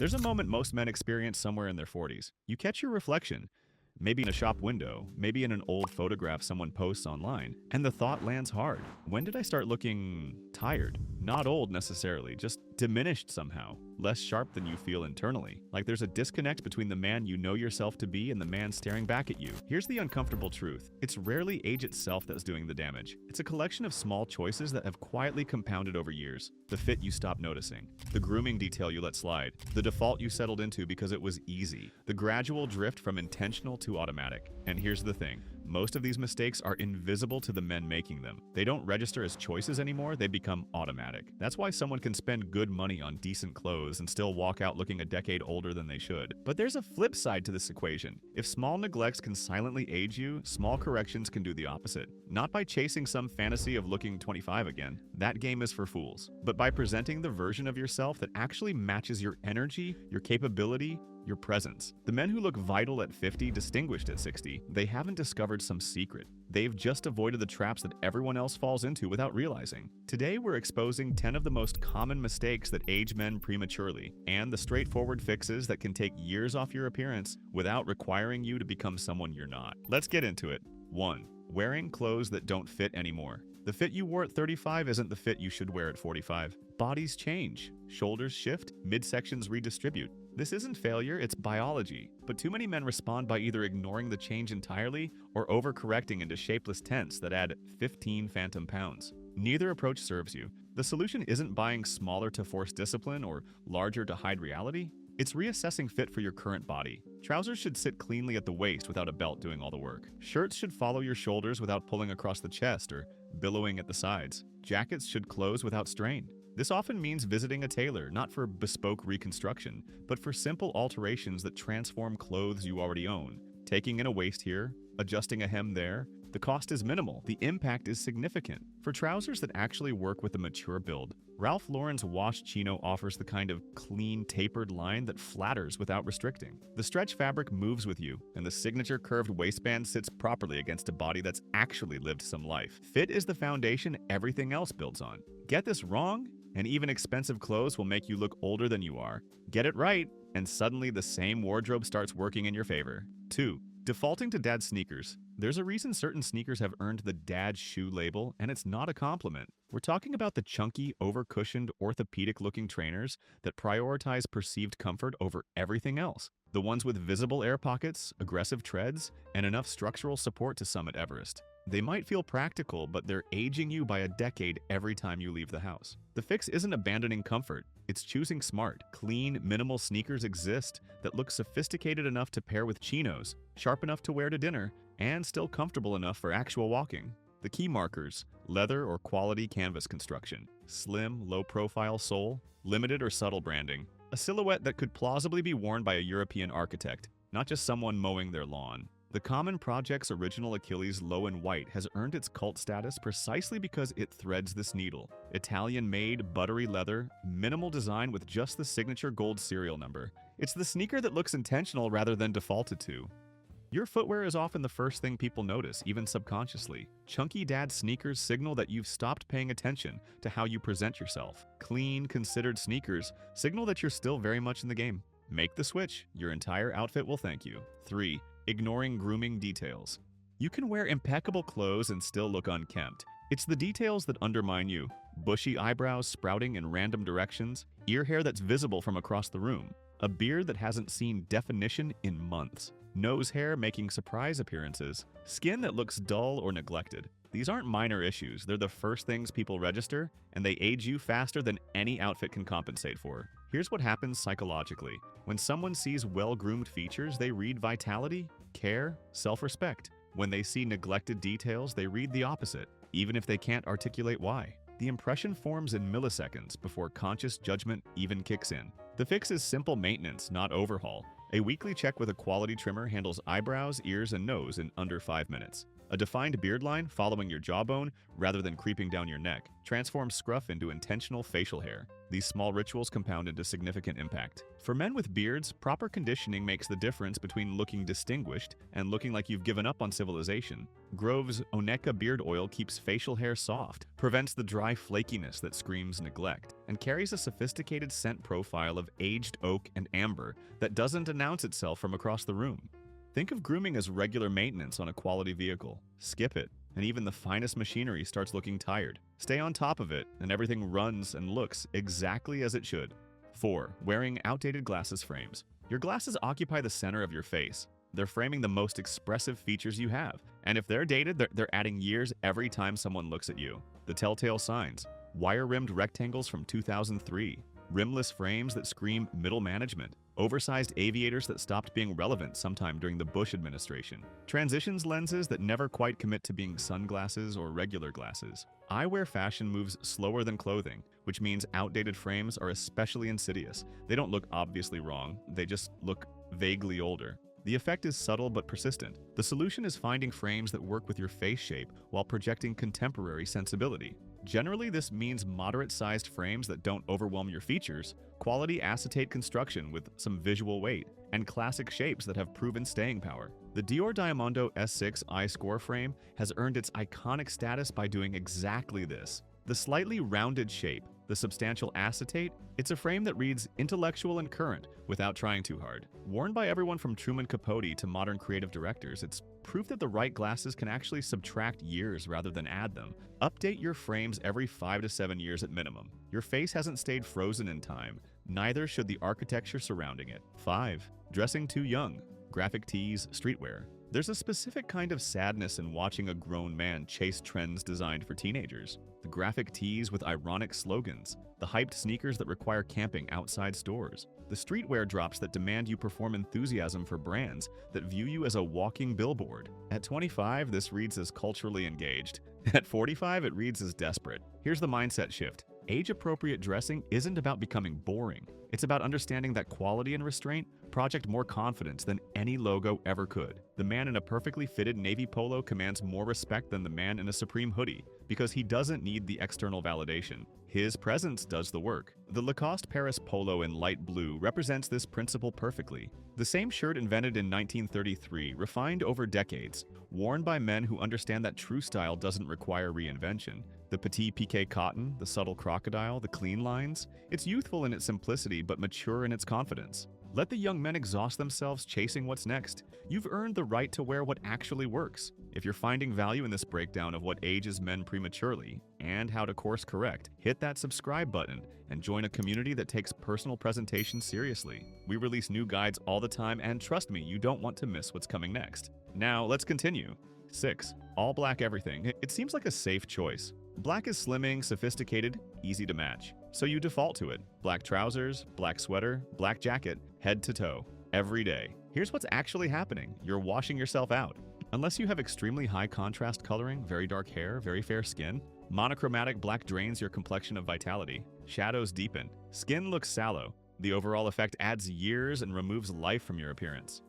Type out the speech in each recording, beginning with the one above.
There's a moment most men experience somewhere in their 40s. You catch your reflection, maybe in a shop window, maybe in an old photograph someone posts online, and the thought lands hard. When did I start looking tired? Not old necessarily, just diminished somehow, less sharp than you feel internally. Like there's a disconnect between the man you know yourself to be and the man staring back at you. Here's the uncomfortable truth. It's rarely age itself that's doing the damage. It's a collection of small choices that have quietly compounded over years. The fit you stop noticing, the grooming detail you let slide, the default you settled into because it was easy, the gradual drift from intentional to automatic. And here's the thing. Most of these mistakes are invisible to the men making them. They don't register as choices anymore, they become automatic. That's why someone can spend good money on decent clothes and still walk out looking a decade older than they should. But there's a flip side to this equation. If small neglects can silently age you, small corrections can do the opposite. Not by chasing some fantasy of looking 25 again. That game is for fools. But by presenting the version of yourself that actually matches your energy, your capability, your presence. The men who look vital at 50, distinguished at 60, they haven't discovered some secret. They've just avoided the traps that everyone else falls into without realizing. Today, we're exposing 10 of the most common mistakes that age men prematurely, and the straightforward fixes that can take years off your appearance without requiring you to become someone you're not. Let's get into it. 1. Wearing clothes that don't fit anymore. The fit you wore at 35 isn't the fit you should wear at 45. Bodies change, shoulders shift, midsections redistribute. This isn't failure, it's biology. But too many men respond by either ignoring the change entirely or overcorrecting into shapeless tents that add 15 phantom pounds. Neither approach serves you. The solution isn't buying smaller to force discipline or larger to hide reality. It's reassessing fit for your current body. Trousers should sit cleanly at the waist without a belt doing all the work. Shirts should follow your shoulders without pulling across the chest or billowing at the sides. Jackets should close without strain. This often means visiting a tailor, not for bespoke reconstruction, but for simple alterations that transform clothes you already own. Taking in a waist here, adjusting a hem there. The cost is minimal, the impact is significant. For trousers that actually work with a mature build, Ralph Lauren's wash chino offers the kind of clean, tapered line that flatters without restricting. The stretch fabric moves with you, and the signature curved waistband sits properly against a body that's actually lived some life. Fit is the foundation everything else builds on. Get this wrong, and even expensive clothes will make you look older than you are. Get it right, and suddenly the same wardrobe starts working in your favor. 2. Defaulting to dad sneakers. There's a reason certain sneakers have earned the dad shoe label, and it's not a compliment. We're talking about the chunky, over-cushioned, orthopedic-looking trainers that prioritize perceived comfort over everything else. The ones with visible air pockets, aggressive treads, and enough structural support to summit Everest. They might feel practical, but they're aging you by a decade every time you leave the house. The fix isn't abandoning comfort, it's choosing smart. Clean, minimal sneakers exist that look sophisticated enough to pair with chinos, sharp enough to wear to dinner, and still comfortable enough for actual walking. The key markers: leather or quality canvas construction, slim, low-profile sole, limited or subtle branding, a silhouette that could plausibly be worn by a European architect, not just someone mowing their lawn. The Common Project's original Achilles low in white has earned its cult status precisely because it threads this needle. Italian-made, buttery leather, minimal design with just the signature gold serial number. It's the sneaker that looks intentional rather than defaulted to. Your footwear is often the first thing people notice, even subconsciously. Chunky dad sneakers signal that you've stopped paying attention to how you present yourself. Clean, considered sneakers signal that you're still very much in the game. Make the switch. Your entire outfit will thank you. 3. Ignoring grooming details. You can wear impeccable clothes and still look unkempt. It's the details that undermine you. Bushy eyebrows sprouting in random directions, ear hair that's visible from across the room, a beard that hasn't seen definition in months, nose hair making surprise appearances, skin that looks dull or neglected. These aren't minor issues, they're the first things people register, and they age you faster than any outfit can compensate for. Here's what happens psychologically. When someone sees well-groomed features, they read vitality, care, self-respect. When they see neglected details, they read the opposite, even if they can't articulate why. The impression forms in milliseconds before conscious judgment even kicks in. The fix is simple maintenance, not overhaul. A weekly check with a quality trimmer handles eyebrows, ears, and nose in under 5 minutes. A defined beard line following your jawbone rather than creeping down your neck transforms scruff into intentional facial hair. These small rituals compound into significant impact. For men with beards, proper conditioning makes the difference between looking distinguished and looking like you've given up on civilization. Grove's Oneka beard oil keeps facial hair soft, prevents the dry flakiness that screams neglect, and carries a sophisticated scent profile of aged oak and amber that doesn't announce itself from across the room. Think of grooming as regular maintenance on a quality vehicle. Skip it, and even the finest machinery starts looking tired. Stay on top of it, and everything runs and looks exactly as it should. 4. Wearing outdated glasses frames. Your glasses occupy the center of your face. They're framing the most expressive features you have, and if they're dated, they're adding years every time someone looks at you. The telltale signs: wire-rimmed rectangles from 2003, rimless frames that scream middle management, oversized aviators that stopped being relevant sometime during the Bush administration, transitions lenses that never quite commit to being sunglasses or regular glasses. Eyewear fashion moves slower than clothing, which means outdated frames are especially insidious. They don't look obviously wrong, they just look vaguely older. The effect is subtle but persistent. The solution is finding frames that work with your face shape while projecting contemporary sensibility. Generally, this means moderate-sized frames that don't overwhelm your features, quality acetate construction with some visual weight, and classic shapes that have proven staying power. The Dior Diamondo S6 Eye Score frame has earned its iconic status by doing exactly this. The slightly rounded shape, the substantial acetate, it's a frame that reads intellectual and current without trying too hard. Worn by everyone from Truman Capote to modern creative directors, it's proof that the right glasses can actually subtract years rather than add them. Update your frames every 5 to 7 years at minimum. Your face hasn't stayed frozen in time, neither should the architecture surrounding it. 5. Dressing too young. Graphic tees, streetwear. There's a specific kind of sadness in watching a grown man chase trends designed for teenagers. The graphic tees with ironic slogans, the hyped sneakers that require camping outside stores, the streetwear drops that demand you perform enthusiasm for brands that view you as a walking billboard. At 25, this reads as culturally engaged. At 45, it reads as desperate. Here's the mindset shift. Age-appropriate dressing isn't about becoming boring. It's about understanding that quality and restraint project more confidence than any logo ever could. The man in a perfectly fitted navy polo commands more respect than the man in a Supreme hoodie because he doesn't need the external validation. His presence does the work. The Lacoste Paris polo in light blue represents this principle perfectly. The same shirt invented in 1933, refined over decades, worn by men who understand that true style doesn't require reinvention. The petit piqué cotton, the subtle crocodile, the clean lines. It's youthful in its simplicity but mature in its confidence. Let the young men exhaust themselves chasing what's next. You've earned the right to wear what actually works. If you're finding value in this breakdown of what ages men prematurely and how to course correct, hit that subscribe button and join a community that takes personal presentation seriously. We release new guides all the time, and trust me, you don't want to miss what's coming next. Now, let's continue. 6. All black everything. It seems like a safe choice. Black is slimming, sophisticated, easy to match. So you default to it. Black trousers, black sweater, black jacket, head to toe, every day. Here's what's actually happening. You're washing yourself out. Unless you have extremely high contrast coloring, very dark hair, very fair skin, monochromatic black drains your complexion of vitality. Shadows deepen. Skin looks sallow. The overall effect adds years and removes life from your appearance.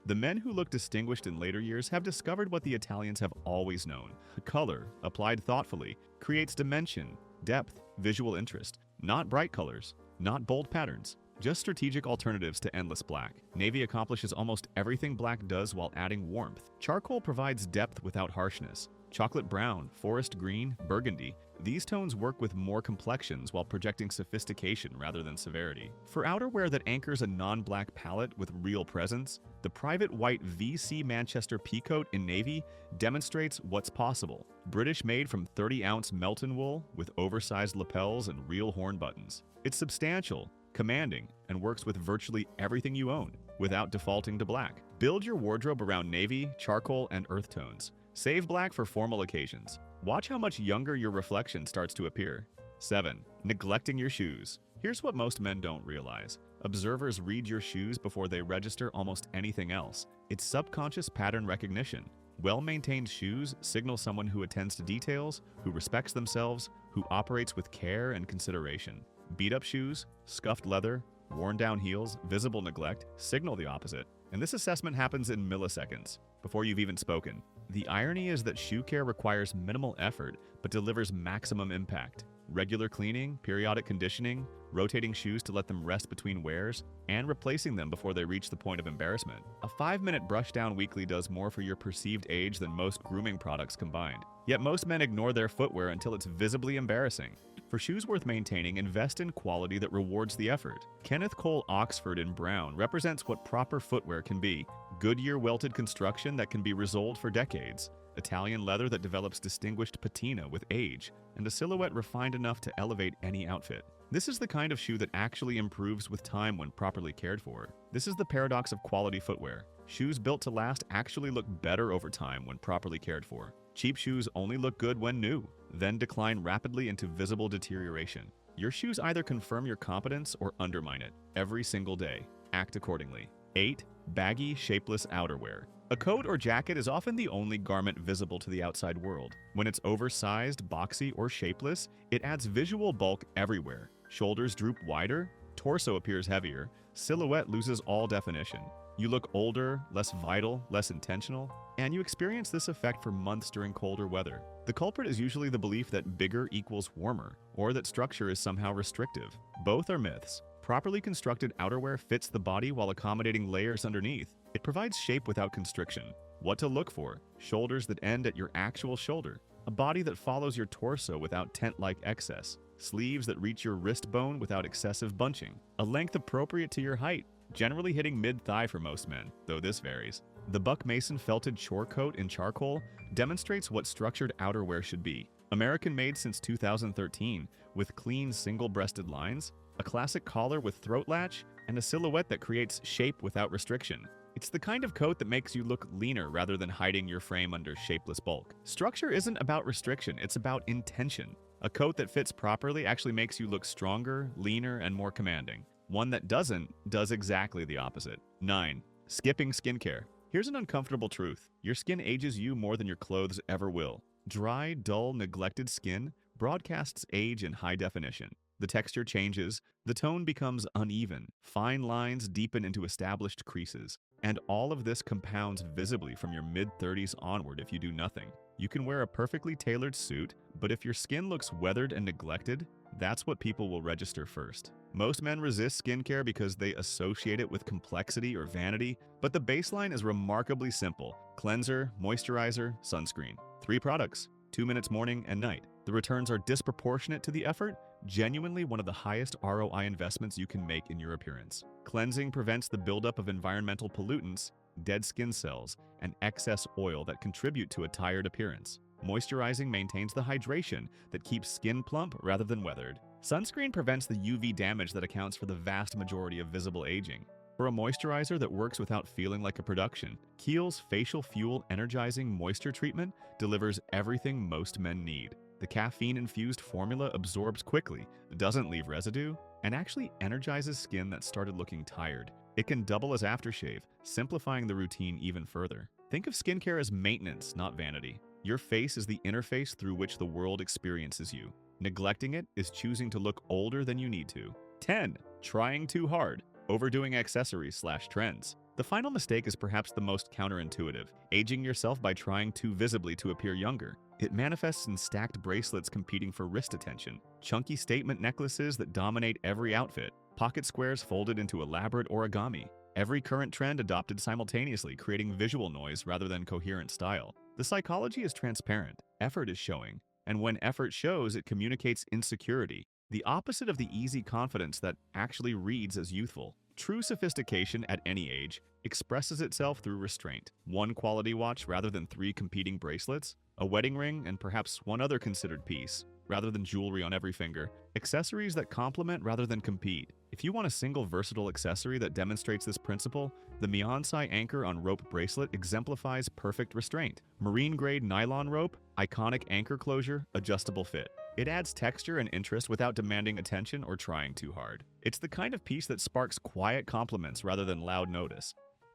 The men who look distinguished in later years have discovered what the Italians have always known. Color, applied thoughtfully, creates dimension, depth, visual interest. Not bright colors, not bold patterns, just strategic alternatives to endless black. Navy accomplishes almost everything black does while adding warmth. Charcoal provides depth without harshness. Chocolate brown, forest green, burgundy. These tones work with more complexions while projecting sophistication rather than severity. For outerwear that anchors a non-black palette with real presence, the private white VC Manchester peacoat in navy demonstrates what's possible. British made from 30-ounce Melton wool with oversized lapels and real horn buttons. It's substantial, commanding, and works with virtually everything you own without defaulting to black. Build your wardrobe around navy, charcoal, and earth tones. Save black for formal occasions. Watch how much younger your reflection starts to appear. 7. Neglecting your shoes. Here's what most men don't realize. Observers read your shoes before they register almost anything else. It's subconscious pattern recognition. Well-maintained shoes signal someone who attends to details, who respects themselves, who operates with care and consideration. Beat-up shoes, scuffed leather, worn-down heels, visible neglect signal the opposite. And this assessment happens in milliseconds, before you've even spoken. The irony is that shoe care requires minimal effort but delivers maximum impact. Regular cleaning, periodic conditioning, rotating shoes to let them rest between wears, and replacing them before they reach the point of embarrassment. A 5-minute brush down weekly does more for your perceived age than most grooming products combined. Yet most men ignore their footwear until it's visibly embarrassing. For shoes worth maintaining, invest in quality that rewards the effort. Kenneth Cole Oxford in brown represents what proper footwear can be. Goodyear welted construction that can be resoled for decades. Italian leather that develops distinguished patina with age, and a silhouette refined enough to elevate any outfit. This is the kind of shoe that actually improves with time when properly cared for. This is the paradox of quality footwear. Shoes built to last actually look better over time when properly cared for. Cheap shoes only look good when new, then decline rapidly into visible deterioration. Your shoes either confirm your competence or undermine it every single day. Act accordingly. 8. Baggy, shapeless outerwear. A coat or jacket is often the only garment visible to the outside world. When it's oversized, boxy, or shapeless, it adds visual bulk everywhere. Shoulders droop wider, torso appears heavier, silhouette loses all definition. You look older, less vital, less intentional, and you experience this effect for months during colder weather. The culprit is usually the belief that bigger equals warmer, or that structure is somehow restrictive. Both are myths. Properly constructed outerwear fits the body while accommodating layers underneath. It provides shape without constriction. What to look for: shoulders that end at your actual shoulder, a body that follows your torso without tent-like excess, sleeves that reach your wrist bone without excessive bunching, a length appropriate to your height, generally hitting mid-thigh for most men, though this varies. The Buck Mason felted chore coat in charcoal demonstrates what structured outerwear should be. American-made since 2013, with clean single-breasted lines, a classic collar with throat latch, and a silhouette that creates shape without restriction. It's the kind of coat that makes you look leaner rather than hiding your frame under shapeless bulk. Structure isn't about restriction, it's about intention. A coat that fits properly actually makes you look stronger, leaner, and more commanding. One that doesn't does exactly the opposite. 9. Skipping skincare. Here's an uncomfortable truth. Your skin ages you more than your clothes ever will. Dry, dull, neglected skin broadcasts age in high definition. The texture changes, the tone becomes uneven, fine lines deepen into established creases, and all of this compounds visibly from your mid-30s onward if you do nothing. You can wear a perfectly tailored suit, but if your skin looks weathered and neglected, that's what people will register first. Most men resist skincare because they associate it with complexity or vanity, but the baseline is remarkably simple: cleanser, moisturizer, sunscreen. 3 products, 2 minutes morning and night. The returns are disproportionate to the effort, genuinely one of the highest ROI investments you can make in your appearance. Cleansing prevents the buildup of environmental pollutants, dead skin cells, and excess oil that contribute to a tired appearance. Moisturizing maintains the hydration that keeps skin plump rather than weathered. Sunscreen prevents the UV damage that accounts for the vast majority of visible aging. For a moisturizer that works without feeling like a production, Kiehl's Facial Fuel Energizing Moisture Treatment delivers everything most men need. The caffeine-infused formula absorbs quickly, doesn't leave residue, and actually energizes skin that started looking tired. It can double as aftershave, simplifying the routine even further. Think of skincare as maintenance, not vanity. Your face is the interface through which the world experiences you. Neglecting it is choosing to look older than you need to. 10. Trying too hard. Overdoing accessories/trends. The final mistake is perhaps the most counterintuitive: aging yourself by trying too visibly to appear younger. It manifests in stacked bracelets competing for wrist attention, chunky statement necklaces that dominate every outfit, pocket squares folded into elaborate origami. Every current trend adopted simultaneously, creating visual noise rather than coherent style. The psychology is transparent. Effort is showing. And when effort shows, it communicates insecurity, the opposite of the easy confidence that actually reads as youthful. True sophistication at any age expresses itself through restraint. 1 quality watch rather than 3 competing bracelets, a wedding ring, and perhaps 1 other considered piece, rather than jewelry on every finger. Accessories that complement rather than compete. If you want a single versatile accessory that demonstrates this principle, the Miyonsai anchor on rope bracelet exemplifies perfect restraint. Marine-grade nylon rope, iconic anchor closure, adjustable fit. It adds texture and interest without demanding attention or trying too hard. It's the kind of piece that sparks quiet compliments rather than loud notice.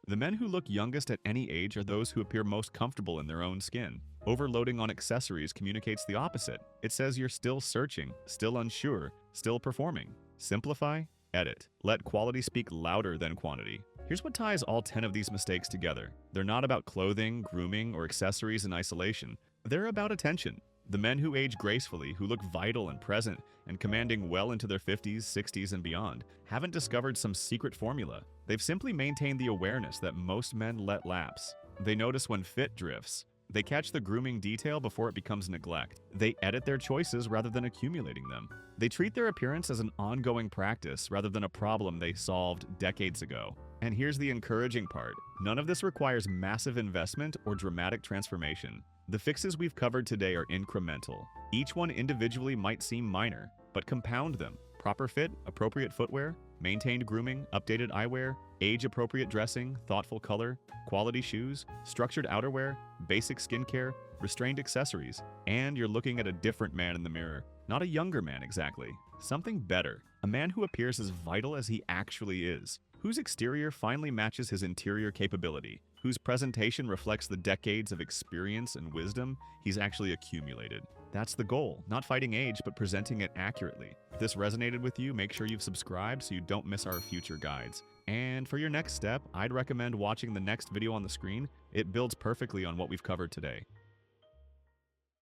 The men who look youngest at any age are those who appear most comfortable in their own skin. Overloading on accessories communicates the opposite. It says you're still searching, still unsure, still performing. Simplify, edit. Let quality speak louder than quantity. Here's what ties all 10 of these mistakes together. They're not about clothing, grooming, or accessories in isolation. They're about attention. The men who age gracefully, who look vital and present, and commanding well into their 50s, 60s, and beyond, haven't discovered some secret formula. They've simply maintained the awareness that most men let lapse. They notice when fit drifts. They catch the grooming detail before it becomes neglect. They edit their choices rather than accumulating them. They treat their appearance as an ongoing practice rather than a problem they solved decades ago. And here's the encouraging part. None of this requires massive investment or dramatic transformation. The fixes we've covered today are incremental. Each one individually might seem minor, but compound them. Proper fit, appropriate footwear, maintained grooming, updated eyewear, age-appropriate dressing, thoughtful color, quality shoes, structured outerwear, basic skincare, restrained accessories, and you're looking at a different man in the mirror. Not a younger man exactly. Something better. A man who appears as vital as he actually is. Whose exterior finally matches his interior capability. Whose presentation reflects the decades of experience and wisdom he's actually accumulated. That's the goal, not fighting age, but presenting it accurately. If this resonated with you, make sure you've subscribed so you don't miss our future guides. And for your next step, I'd recommend watching the next video on the screen. It builds perfectly on what we've covered today.